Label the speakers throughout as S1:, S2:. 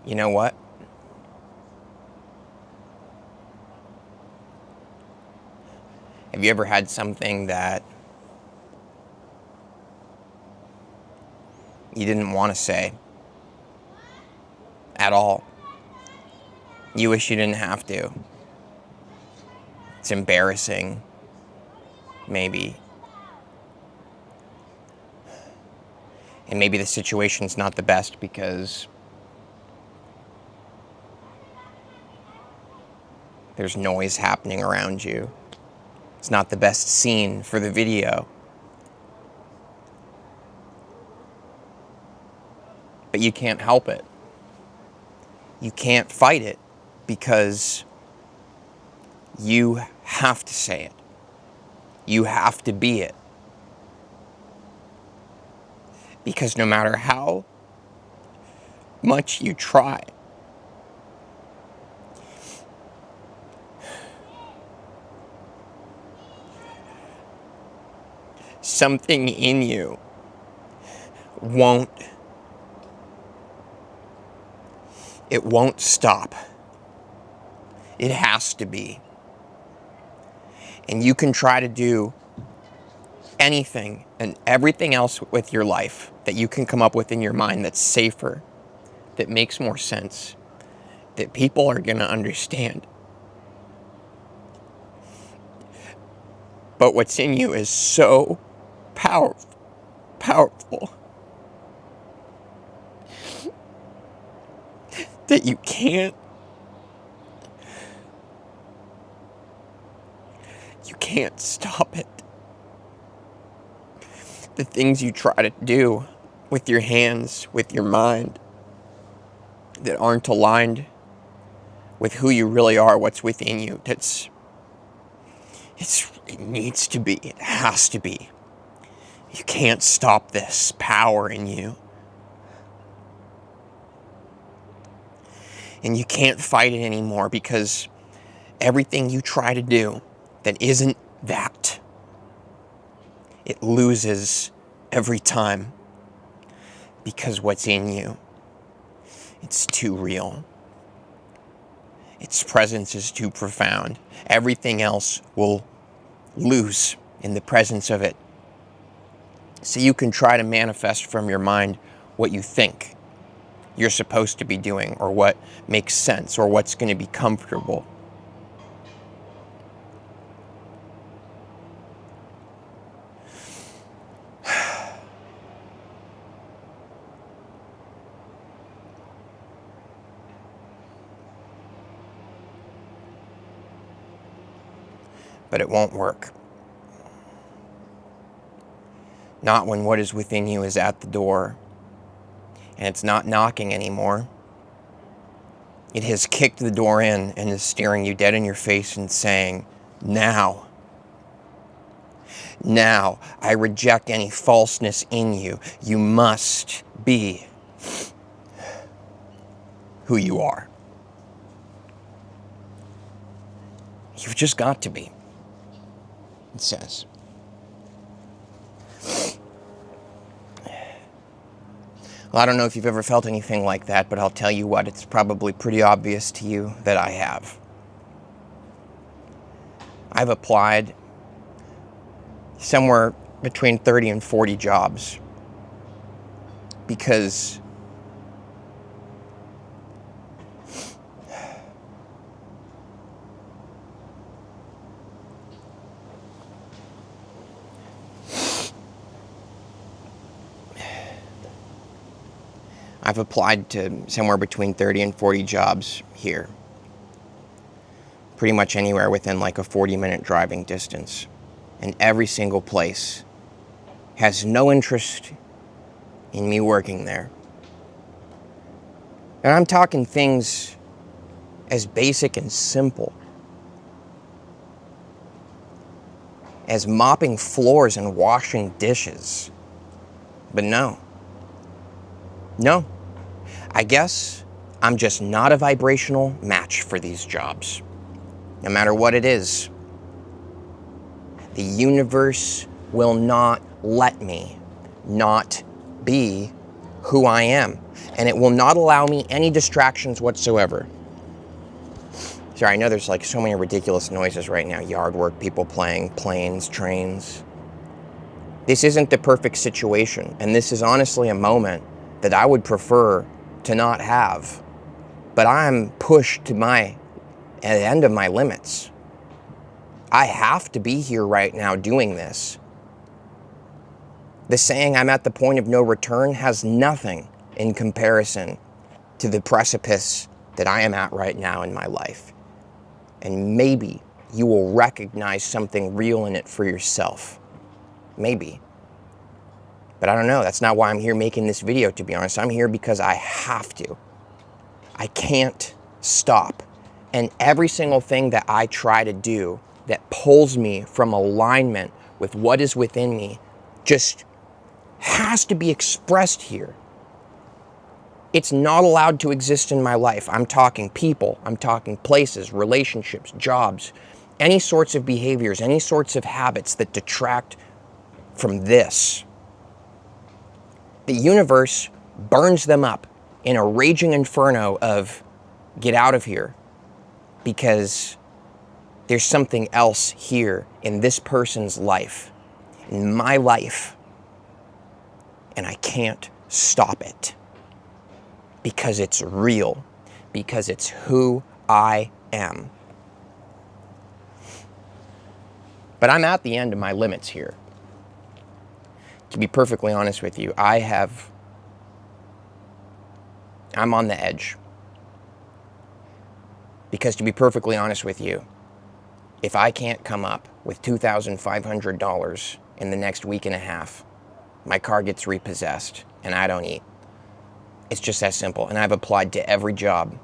S1: You know what? Have you ever had something that you didn't want to say at all? You wish you didn't have to. It's embarrassing, maybe. And maybe the situation's not the best because there's noise happening around you. It's not the best scene for the video. But you can't help it. You can't fight it because you have to say it. You have to be it. Because no matter how much you try, something in you won't stop. It has to be. And you can try to do anything and everything else with your life that you can come up with in your mind that's safer, that makes more sense, that people are going to understand. But what's in you is so powerful, that you can't stop it. The things you try to do with your hands, with your mind, that aren't aligned with who you really are, what's within you, it needs to be, it has to be. You can't stop this power in you. And you can't fight it anymore because everything you try to do that isn't that, it loses every time. Because what's in you, it's too real. Its presence is too profound. Everything else will lose in the presence of it. So you can try to manifest from your mind what you think you're supposed to be doing, or what makes sense, or what's going to be comfortable. But it won't work. Not when what is within you is at the door, and it's not knocking anymore. It has kicked the door in and is staring you dead in your face and saying, now, I reject any falseness in you. You must be who you are. You've just got to be, it says. Well, I don't know if you've ever felt anything like that, but I'll tell you what, it's probably pretty obvious to you that I have. I've applied somewhere between 30 and 40 jobs because I've applied to somewhere between 30 and 40 jobs here. Pretty much anywhere within like a 40-minute driving distance. And every single place has no interest in me working there. And I'm talking things as basic and simple as mopping floors and washing dishes. But no. I guess I'm just not a vibrational match for these jobs. No matter what it is. The universe will not let me not be who I am. And it will not allow me any distractions whatsoever. Sorry, I know there's like so many ridiculous noises right now. Yard work, people playing, planes, trains. This isn't the perfect situation. And this is honestly a moment that I would prefer to not have. But I'm pushed to at the end of my limits. I have to be here right now doing this. The saying I'm at the point of no return has nothing in comparison to the precipice that I am at right now in my life. And maybe you will recognize something real in it for yourself. Maybe. But I don't know. That's not why I'm here making this video, to be honest. I'm here because I have to. I can't stop. And every single thing that I try to do that pulls me from alignment with what is within me just has to be expressed here. It's not allowed to exist in my life. I'm talking people, I'm talking places, relationships, jobs, any sorts of behaviors, any sorts of habits that detract from this. The universe burns them up in a raging inferno of get out of here, because there's something else here in this person's life, in my life, and I can't stop it. Because it's real, because it's who I am. But I'm at the end of my limits here. To be perfectly honest with you, I'm on the edge. Because to be perfectly honest with you, if I can't come up with $2,500 in the next week and a half, my car gets repossessed and I don't eat. It's just that simple. And I've applied to every job.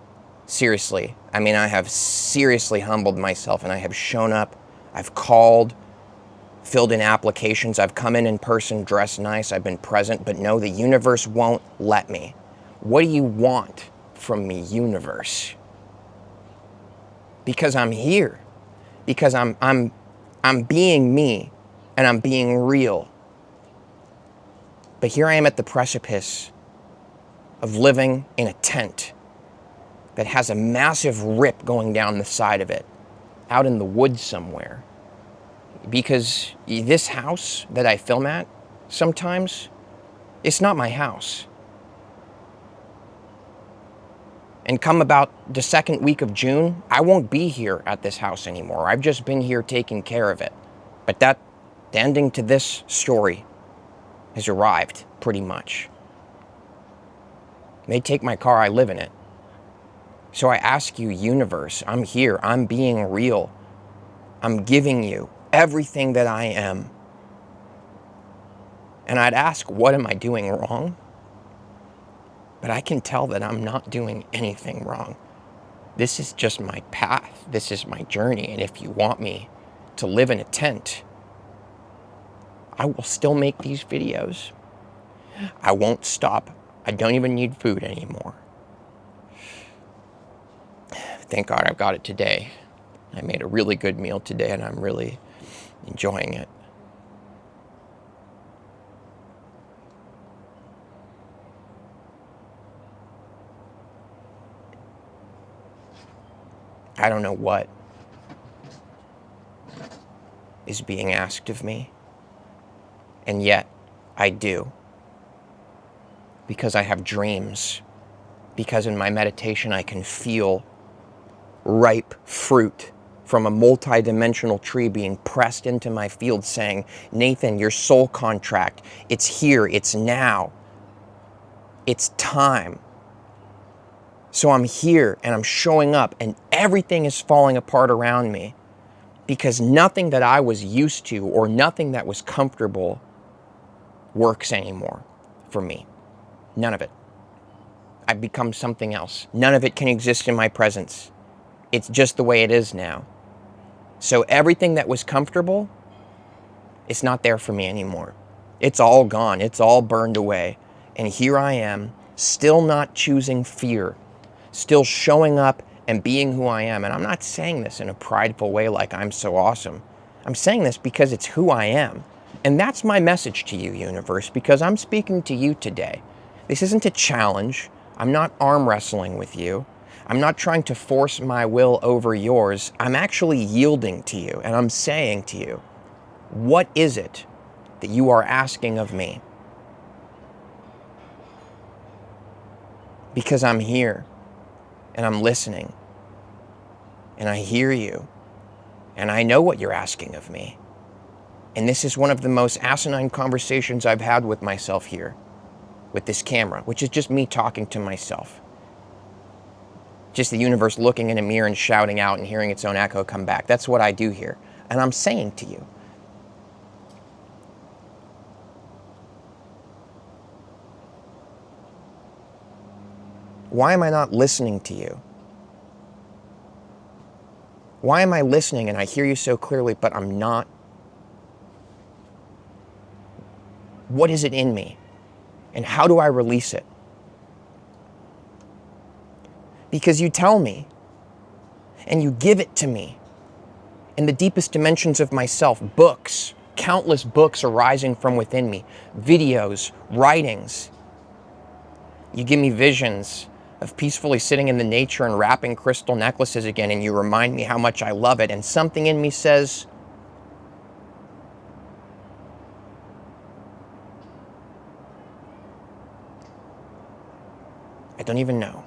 S1: Seriously. I mean, I have seriously humbled myself, and I have shown up. I've called, filled in applications. I've come in person, dressed nice. I've been present. But no, the universe won't let me. What do you want from me, universe? Because I'm here. Because I'm being me, and I'm being real. But here I am at the precipice of living in a tent that has a massive rip going down the side of it, out in the woods somewhere. Because this house that I film at sometimes, it's not my house. And come about the second week of June, I won't be here at this house anymore. I've just been here taking care of it. But the ending to this story has arrived, pretty much. They take my car, I live in it. So I ask you, universe, I'm here, I'm being real. I'm giving you everything that I am. And I'd ask, what am I doing wrong? But I can tell that I'm not doing anything wrong. This is just my path. This is my journey. And if you want me to live in a tent, I will still make these videos. I won't stop. I don't even need food anymore. Thank God I've got it today. I made a really good meal today, and I'm really enjoying it. I don't know what is being asked of me, and yet I do. Because I have dreams. Because in my meditation I can feel ripe fruit from a multi-dimensional tree being pressed into my field saying, Nathan, your soul contract, it's here, it's now. It's time. So I'm here and I'm showing up and everything is falling apart around me because nothing that I was used to or nothing that was comfortable works anymore for me. None of it. I've become something else. None of it can exist in my presence. It's just the way it is now. So everything that was comfortable, it's not there for me anymore. It's all gone. It's all burned away. And here I am, still not choosing fear, still showing up and being who I am. And I'm not saying this in a prideful way like I'm so awesome. I'm saying this because it's who I am. And that's my message to you, universe, because I'm speaking to you today. This isn't a challenge. I'm not arm wrestling with you. I'm not trying to force my will over yours. I'm actually yielding to you, and I'm saying to you, what is it that you are asking of me? Because I'm here, and I'm listening, and I hear you, and I know what you're asking of me. And this is one of the most asinine conversations I've had with myself here, with this camera, which is just me talking to myself. Just the universe looking in a mirror and shouting out and hearing its own echo come back. That's what I do here. And I'm saying to you, why am I not listening to you? Why am I listening and I hear you so clearly, but I'm not? What is it in me? And how do I release it? Because you tell me, and you give it to me in the deepest dimensions of myself. Books, countless books arising from within me, videos, writings. You give me visions of peacefully sitting in the nature and wrapping crystal necklaces again, and you remind me how much I love it, and something in me says, I don't even know.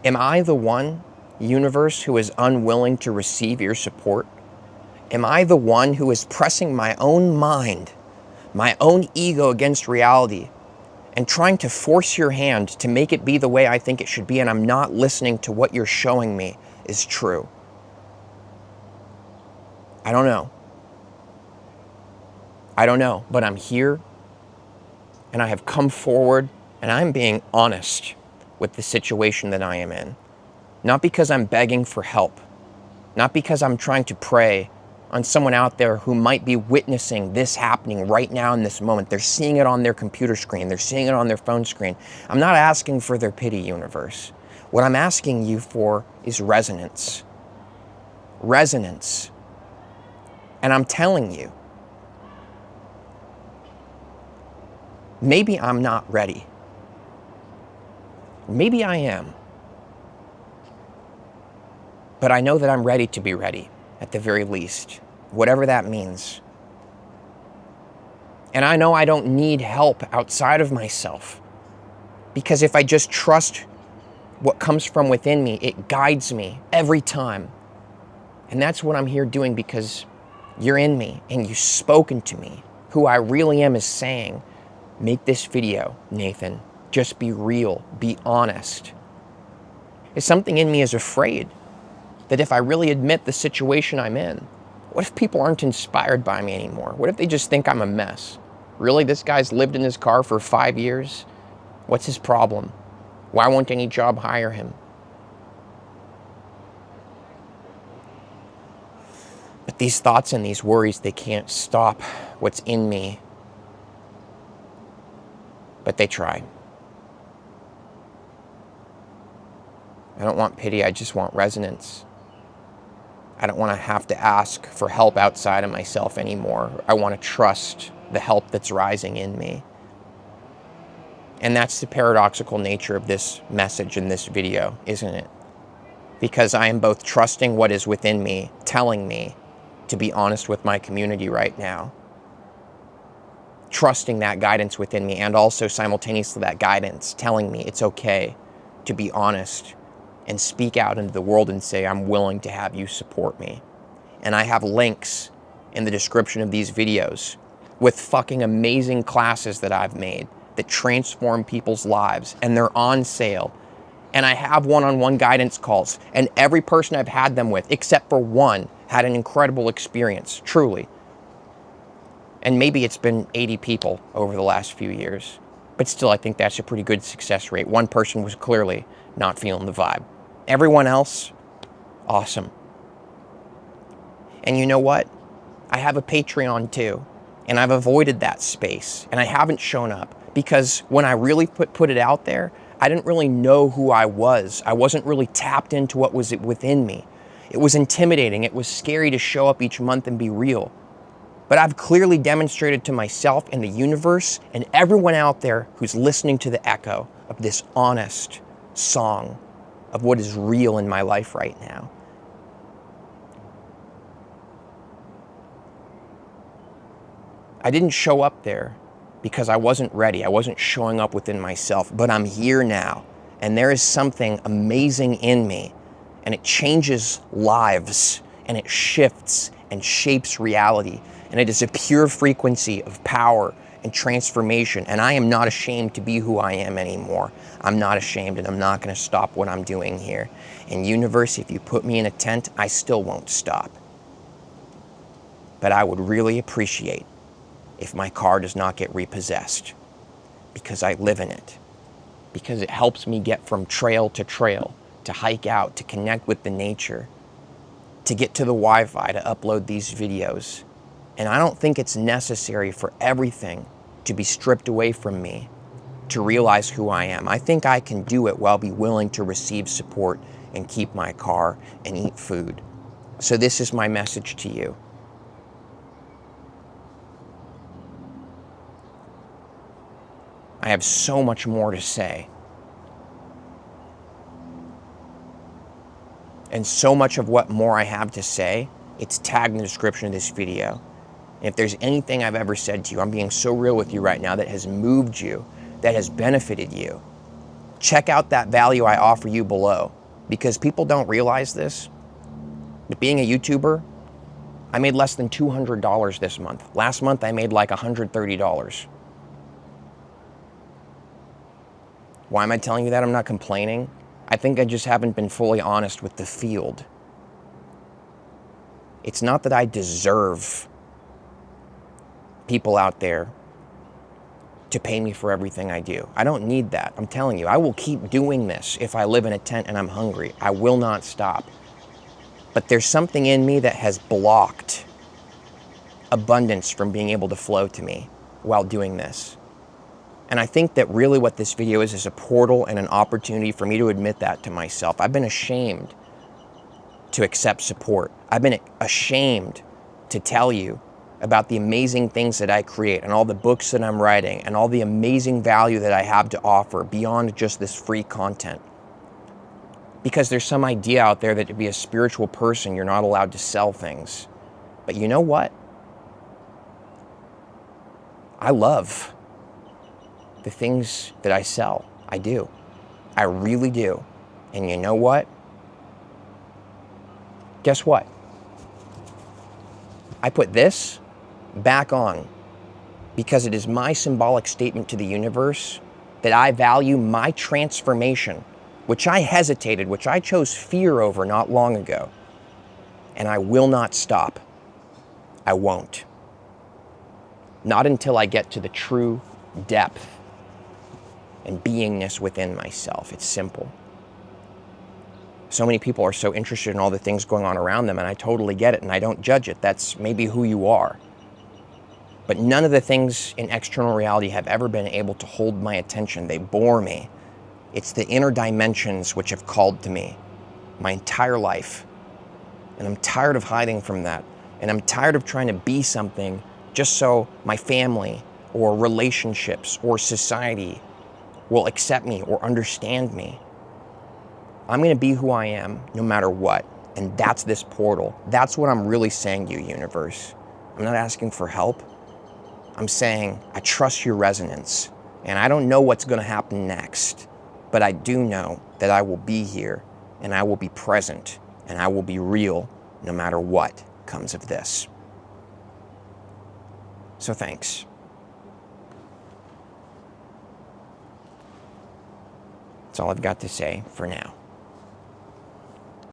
S1: Am I the one, universe, who is unwilling to receive your support? Am I the one who is pressing my own mind, my own ego against reality, and trying to force your hand to make it be the way I think it should be, and I'm not listening to what you're showing me is true? I don't know. I don't know, but I'm here, and I have come forward, and I'm being honest with the situation that I am in. Not because I'm begging for help, not because I'm trying to prey on someone out there who might be witnessing this happening right now in this moment. They're seeing it on their computer screen, they're seeing it on their phone screen. I'm not asking for their pity, universe. What I'm asking you for is resonance. Resonance. And I'm telling you, maybe I'm not ready. Maybe I am. But I know that I'm ready to be ready, at the very least, whatever that means. And I know I don't need help outside of myself, because if I just trust what comes from within me, it guides me every time. And that's what I'm here doing, because you're in me and you've spoken to me. Who I really am is saying, make this video, Nathan. Just be real, be honest. If something in me is afraid that if I really admit the situation I'm in, what if people aren't inspired by me anymore? What if they just think I'm a mess? Really, this guy's lived in his car for 5 years? What's his problem? Why won't any job hire him? But these thoughts and these worries, they can't stop what's in me. But they try. I don't want pity, I just want resonance. I don't want to have to ask for help outside of myself anymore. I want to trust the help that's rising in me. And that's the paradoxical nature of this message in this video, isn't it? Because I am both trusting what is within me, telling me to be honest with my community right now, trusting that guidance within me, and also simultaneously that guidance telling me it's okay to be honest and speak out into the world and say, I'm willing to have you support me. And I have links in the description of these videos with fucking amazing classes that I've made that transform people's lives, and they're on sale. And I have one-on-one guidance calls, and every person I've had them with, except for one, had an incredible experience, truly. And maybe it's been 80 people over the last few years, but still I think that's a pretty good success rate. One person was clearly not feeling the vibe. Everyone else, awesome. And you know what? I have a Patreon too, and I've avoided that space, and I haven't shown up because when I really put it out there, I didn't really know who I was. I wasn't really tapped into what was within me. It was intimidating. It was scary to show up each month and be real. But I've clearly demonstrated to myself and the universe and everyone out there who's listening to the echo of this honest song of what is real in my life right now. I didn't show up there because I wasn't ready. I wasn't showing up within myself, but I'm here now. And there is something amazing in me, and it changes lives, and it shifts and shapes reality. And it is a pure frequency of power and transformation. And I am not ashamed to be who I am anymore. I'm not ashamed, and I'm not going to stop what I'm doing here. And universe, if you put me in a tent, I still won't stop. But I would really appreciate if my car does not get repossessed, because I live in it, because it helps me get from trail, to hike out, to connect with the nature, to get to the Wi-Fi, to upload these videos. And I don't think it's necessary for everything to be stripped away from me to realize who I am. I think I can do it while be willing to receive support and keep my car and eat food. So this is my message to you. I have so much more to say. And so much of what more I have to say, it's tagged in the description of this video. And if there's anything I've ever said to you, I'm being so real with you right now, that has moved you, that has benefited you, check out that value I offer you below. Because people don't realize this, but being a YouTuber, I made less than $200 this month. Last month I made like $130. Why am I telling you that? I'm not complaining. I think I just haven't been fully honest with the field. It's not that I deserve people out there to pay me for everything I do. I don't need that. I'm telling you, I will keep doing this if I live in a tent and I'm hungry. I will not stop. But there's something in me that has blocked abundance from being able to flow to me while doing this. And I think that really what this video is a portal and an opportunity for me to admit that to myself. I've been ashamed to accept support. I've been ashamed to tell you about the amazing things that I create and all the books that I'm writing and all the amazing value that I have to offer beyond just this free content. Because there's some idea out there that to be a spiritual person, you're not allowed to sell things. But you know what? I love the things that I sell. I do. I really do. And you know what? Guess what? I put this back on because it is my symbolic statement to the universe that I value my transformation, which I hesitated, which I chose fear over not long ago. And I will not stop. I won't. Not until I get to the true depth and beingness within myself. It's simple. So many people are so interested in all the things going on around them, and I totally get it, and I don't judge it. That's maybe who you are. But none of the things in external reality have ever been able to hold my attention. They bore me. It's the inner dimensions which have called to me my entire life. And I'm tired of hiding from that. And I'm tired of trying to be something just so my family or relationships or society will accept me or understand me. I'm going to be who I am no matter what. And that's this portal. That's what I'm really saying to you, universe. I'm not asking for help. I'm saying I trust your resonance. And I don't know what's going to happen next. But I do know that I will be here and I will be present and I will be real no matter what comes of this. So thanks. That's all I've got to say for now.